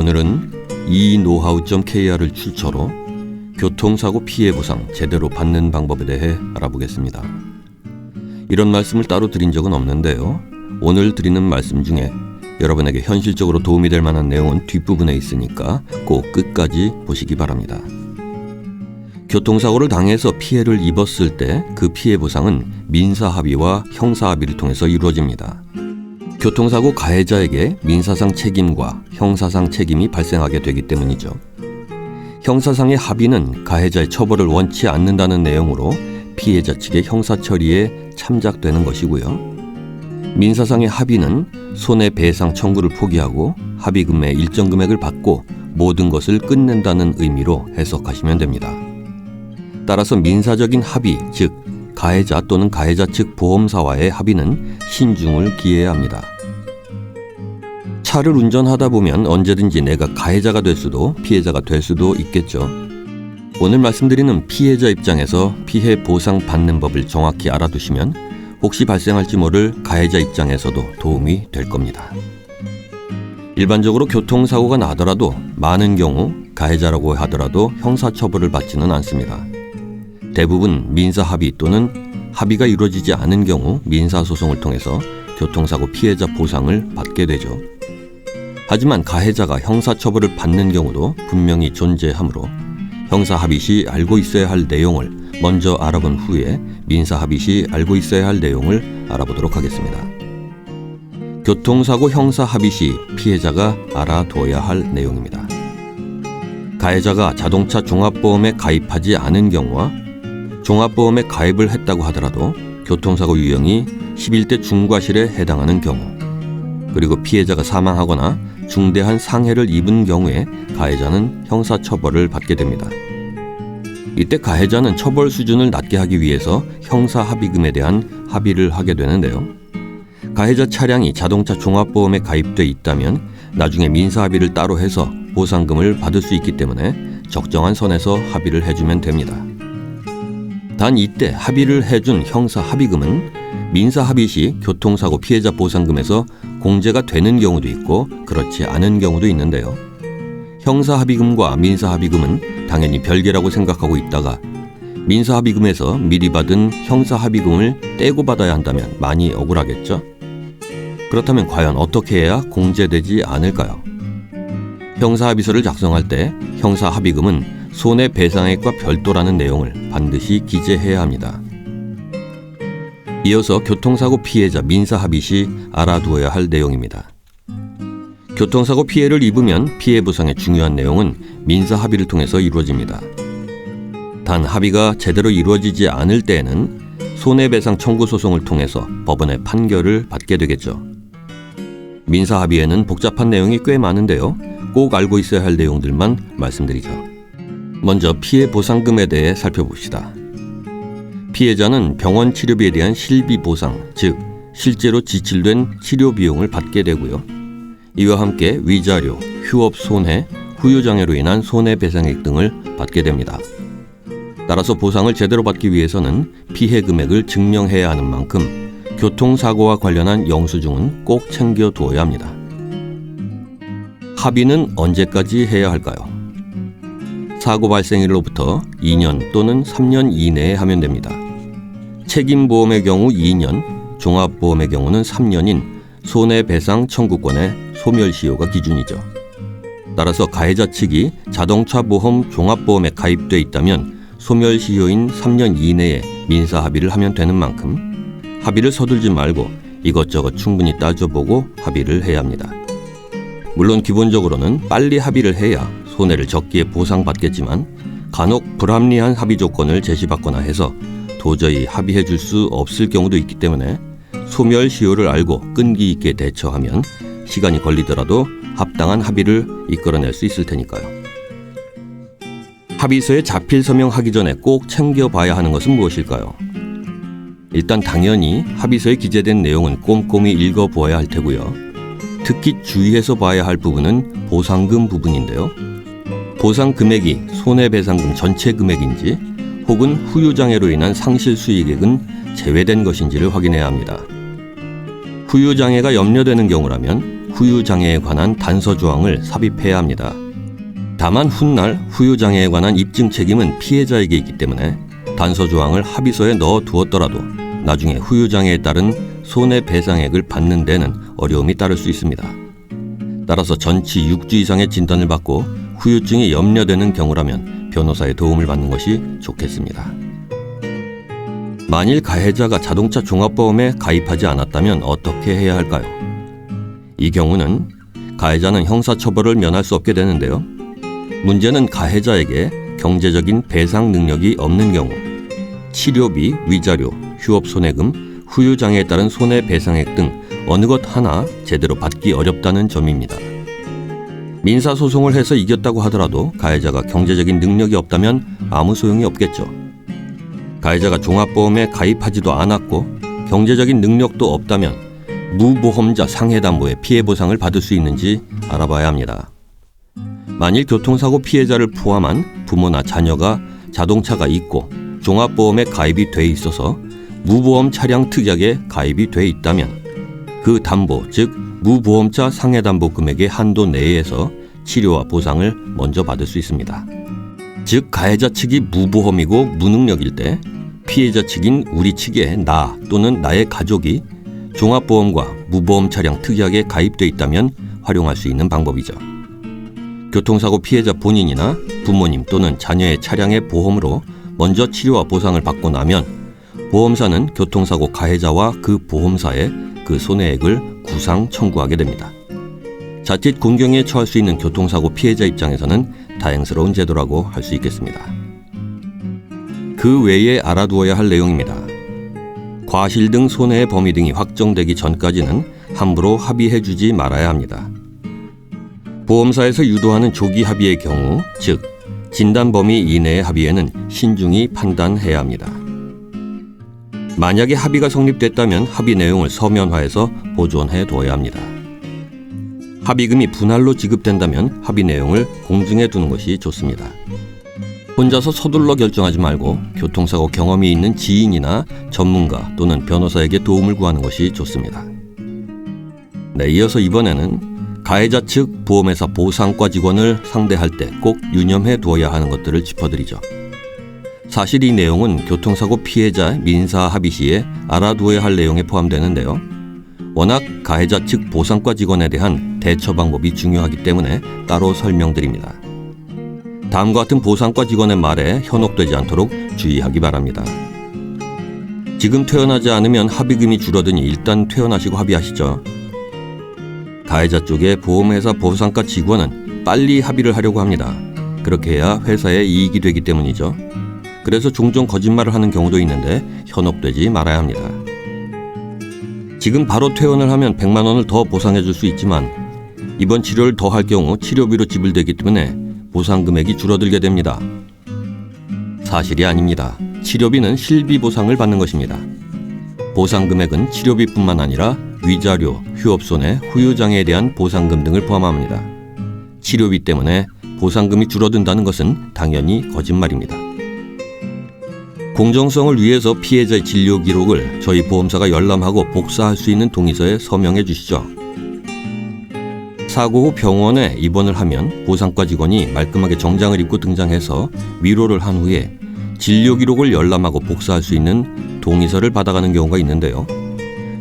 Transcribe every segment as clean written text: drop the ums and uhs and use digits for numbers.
오늘은 이노하우.kr을 출처로 교통사고 피해 보상 제대로 받는 방법에 대해 알아보겠습니다. 이런 말씀을 따로 드린 적은 없는데요. 오늘 드리는 말씀 중에 여러분에게 현실적으로 도움이 될 만한 내용은 뒷부분에 있으니까 꼭 끝까지 보시기 바랍니다. 교통사고를 당해서 피해를 입었을 때 그 피해 보상은 민사합의와 형사합의를 통해서 이루어집니다. 교통사고 가해자에게 민사상 책임과 형사상 책임이 발생하게 되기 때문이죠. 형사상의 합의는 가해자의 처벌을 원치 않는다는 내용으로 피해자 측의 형사 처리에 참작되는 것이고요. 민사상의 합의는 손해배상 청구를 포기하고 합의금의 일정 금액을 받고 모든 것을 끝낸다는 의미로 해석하시면 됩니다. 따라서 민사적인 합의, 즉 가해자 또는 가해자 측 보험사와의 합의는 신중을 기해야 합니다. 차를 운전하다 보면 언제든지 내가 가해자가 될 수도 피해자가 될 수도 있겠죠. 오늘 말씀드리는 피해자 입장에서 피해 보상 받는 법을 정확히 알아두시면 혹시 발생할지 모를 가해자 입장에서도 도움이 될 겁니다. 일반적으로 교통사고가 나더라도 많은 경우 가해자라고 하더라도 형사처벌을 받지는 않습니다. 대부분 민사합의 또는 합의가 이루어지지 않은 경우 민사소송을 통해서 교통사고 피해자 보상을 받게 되죠. 하지만 가해자가 형사처벌을 받는 경우도 분명히 존재하므로 형사합의 시 알고 있어야 할 내용을 먼저 알아본 후에 민사합의 시 알고 있어야 할 내용을 알아보도록 하겠습니다. 교통사고 형사합의 시 피해자가 알아둬야 할 내용입니다. 가해자가 자동차 종합보험에 가입하지 않은 경우와 종합보험에 가입을 했다고 하더라도 교통사고 유형이 11대 중과실에 해당하는 경우, 그리고 피해자가 사망하거나 중대한 상해를 입은 경우에 가해자는 형사처벌을 받게 됩니다. 이때 가해자는 처벌 수준을 낮게 하기 위해서 형사합의금에 대한 합의를 하게 되는데요. 가해자 차량이 자동차 종합보험에 가입돼 있다면 나중에 민사합의를 따로 해서 보상금을 받을 수 있기 때문에 적정한 선에서 합의를 해주면 됩니다. 단 이때 합의를 해준 형사합의금은 민사합의 시 교통사고 피해자 보상금에서 공제가 되는 경우도 있고 그렇지 않은 경우도 있는데요. 형사합의금과 민사합의금은 당연히 별개라고 생각하고 있다가 민사합의금에서 미리 받은 형사합의금을 떼고 받아야 한다면 많이 억울하겠죠? 그렇다면 과연 어떻게 해야 공제되지 않을까요? 형사합의서를 작성할 때 형사합의금은 손해배상액과 별도라는 내용을 반드시 기재해야 합니다. 이어서 교통사고 피해자 민사합의 시 알아두어야 할 내용입니다. 교통사고 피해를 입으면 피해 보상의 중요한 내용은 민사합의를 통해서 이루어집니다. 단 합의가 제대로 이루어지지 않을 때에는 손해배상 청구 소송을 통해서 법원의 판결을 받게 되겠죠. 민사합의에는 복잡한 내용이 꽤 많은데요. 꼭 알고 있어야 할 내용들만 말씀드리죠. 먼저 피해 보상금에 대해 살펴봅시다. 피해자는 병원 치료비에 대한 실비 보상, 즉 실제로 지출된 치료 비용을 받게 되고요. 이와 함께 위자료, 휴업 손해, 후유장애로 인한 손해배상액 등을 받게 됩니다. 따라서 보상을 제대로 받기 위해서는 피해 금액을 증명해야 하는 만큼 교통사고와 관련한 영수증은 꼭 챙겨두어야 합니다. 합의는 언제까지 해야 할까요? 사고 발생일로부터 2년 또는 3년 이내에 하면 됩니다. 책임보험의 경우 2년, 종합보험의 경우는 3년인 손해배상 청구권의 소멸시효가 기준이죠. 따라서 가해자 측이 자동차보험 종합보험에 가입돼 있다면 소멸시효인 3년 이내에 민사합의를 하면 되는 만큼 합의를 서둘지 말고 이것저것 충분히 따져보고 합의를 해야 합니다. 물론 기본적으로는 빨리 합의를 해야 손해를 적기에 보상받겠지만 간혹 불합리한 합의 조건을 제시받거나 해서 도저히 합의해 줄 수 없을 경우도 있기 때문에 소멸시효를 알고 끈기 있게 대처하면 시간이 걸리더라도 합당한 합의를 이끌어낼 수 있을 테니까요. 합의서에 자필 서명하기 전에 꼭 챙겨봐야 하는 것은 무엇일까요? 일단 당연히 합의서에 기재된 내용은 꼼꼼히 읽어보아야 할 테고요. 특히 주의해서 봐야 할 부분은 보상금 부분인데요. 보상 금액이 손해배상금 전체 금액인지 혹은 후유장애로 인한 상실 수익액은 제외된 것인지를 확인해야 합니다. 후유장애가 염려되는 경우라면 후유장애에 관한 단서조항을 삽입해야 합니다. 다만 훗날 후유장애에 관한 입증 책임은 피해자에게 있기 때문에 단서조항을 합의서에 넣어 두었더라도 나중에 후유장애에 따른 손해배상액을 받는 데는 어려움이 따를 수 있습니다. 따라서 전치 6주 이상의 진단을 받고 후유증이 염려되는 경우라면 변호사의 도움을 받는 것이 좋겠습니다. 만일 가해자가 자동차 종합보험에 가입하지 않았다면 어떻게 해야 할까요? 이 경우는 가해자는 형사처벌을 면할 수 없게 되는데요. 문제는 가해자에게 경제적인 배상 능력이 없는 경우 치료비, 위자료, 휴업손해금, 후유장애에 따른 손해배상액 등 어느 것 하나 제대로 받기 어렵다는 점입니다. 민사소송을 해서 이겼다고 하더라도 가해자가 경제적인 능력이 없다면 아무 소용이 없겠죠. 가해자가 종합보험에 가입하지도 않았고 경제적인 능력도 없다면 무보험자 상해담보의 피해보상을 받을 수 있는지 알아봐야 합니다. 만일 교통사고 피해자를 포함한 부모나 자녀가 자동차가 있고 종합보험에 가입이 돼 있어서 무보험 차량 특약에 가입이 돼 있다면 그 담보, 즉 무보험자 상해담보 금액의 한도 내에서 치료와 보상을 먼저 받을 수 있습니다. 즉 가해자 측이 무보험이고 무능력일 때 피해자 측인 우리 측의 나 또는 나의 가족이 종합보험과 무보험 차량 특약에 가입돼 있다면 활용할 수 있는 방법이죠. 교통사고 피해자 본인이나 부모님 또는 자녀의 차량의 보험으로 먼저 치료와 보상을 받고 나면 보험사는 교통사고 가해자와 그 보험사에 그 손해액을 구상 청구하게 됩니다. 자칫 곤경에 처할 수 있는 교통사고 피해자 입장에서는 다행스러운 제도라고 할 수 있겠습니다. 그 외에 알아두어야 할 내용입니다. 과실 등 손해의 범위 등이 확정되기 전까지는 함부로 합의해주지 말아야 합니다. 보험사에서 유도하는 조기 합의의 경우, 즉 진단 범위 이내의 합의에는 신중히 판단해야 합니다. 만약에 합의가 성립됐다면 합의 내용을 서면화해서 보존해 두어야 합니다. 합의금이 분할로 지급된다면 합의 내용을 공증해 두는 것이 좋습니다. 혼자서 서둘러 결정하지 말고 교통사고 경험이 있는 지인이나 전문가 또는 변호사에게 도움을 구하는 것이 좋습니다. 네, 이어서 이번에는 가해자 측 보험회사 보상과 직원을 상대할 때 꼭 유념해 두어야 하는 것들을 짚어드리죠. 사실 이 내용은 교통사고 피해자 민사 합의 시에 알아두어야 할 내용에 포함되는데요. 워낙 가해자 측 보상과 직원에 대한 대처 방법이 중요하기 때문에 따로 설명드립니다. 다음과 같은 보상과 직원의 말에 현혹되지 않도록 주의하기 바랍니다. 지금 퇴원하지 않으면 합의금이 줄어드니 일단 퇴원하시고 합의하시죠. 가해자 쪽의 보험회사 보상과 직원은 빨리 합의를 하려고 합니다. 그렇게 해야 회사에 이익이 되기 때문이죠. 그래서 종종 거짓말을 하는 경우도 있는데 현혹되지 말아야 합니다. 지금 바로 퇴원을 하면 100만 원을 더 보상해 줄 수 있지만 이번 치료를 더 할 경우 치료비로 지불되기 때문에 보상 금액이 줄어들게 됩니다. 사실이 아닙니다. 치료비는 실비 보상을 받는 것입니다. 보상 금액은 치료비뿐만 아니라 위자료, 휴업손해, 후유장애에 대한 보상금 등을 포함합니다. 치료비 때문에 보상금이 줄어든다는 것은 당연히 거짓말입니다. 공정성을 위해서 피해자의 진료 기록을 저희 보험사가 열람하고 복사할 수 있는 동의서에 서명해 주시죠. 사고 후 병원에 입원을 하면 보상과 직원이 말끔하게 정장을 입고 등장해서 위로를 한 후에 진료 기록을 열람하고 복사할 수 있는 동의서를 받아가는 경우가 있는데요.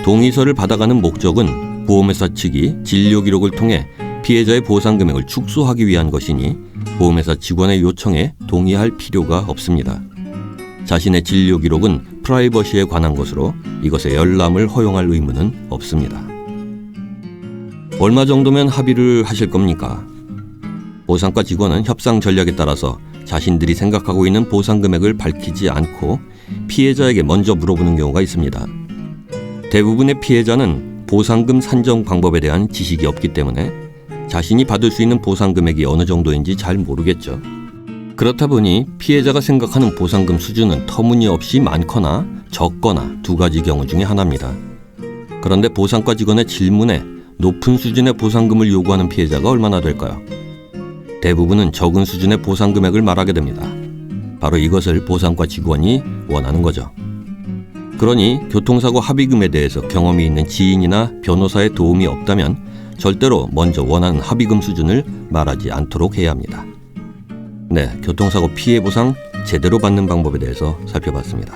동의서를 받아가는 목적은 보험회사 측이 진료 기록을 통해 피해자의 보상 금액을 축소하기 위한 것이니 보험회사 직원의 요청에 동의할 필요가 없습니다. 자신의 진료 기록은 프라이버시에 관한 것으로 이것의 열람을 허용할 의무는 없습니다. 얼마 정도면 합의를 하실 겁니까? 보상과 직원은 협상 전략에 따라서 자신들이 생각하고 있는 보상 금액을 밝히지 않고 피해자에게 먼저 물어보는 경우가 있습니다. 대부분의 피해자는 보상금 산정 방법에 대한 지식이 없기 때문에 자신이 받을 수 있는 보상 금액이 어느 정도인지 잘 모르겠죠. 그렇다 보니 피해자가 생각하는 보상금 수준은 터무니없이 많거나 적거나 두 가지 경우 중에 하나입니다. 그런데 보상과 직원의 질문에 높은 수준의 보상금을 요구하는 피해자가 얼마나 될까요? 대부분은 적은 수준의 보상 금액을 말하게 됩니다. 바로 이것을 보상과 직원이 원하는 거죠. 그러니 교통사고 합의금에 대해서 경험이 있는 지인이나 변호사의 도움이 없다면 절대로 먼저 원하는 합의금 수준을 말하지 않도록 해야 합니다. 네, 교통사고 피해 보상 제대로 받는 방법에 대해서 살펴봤습니다.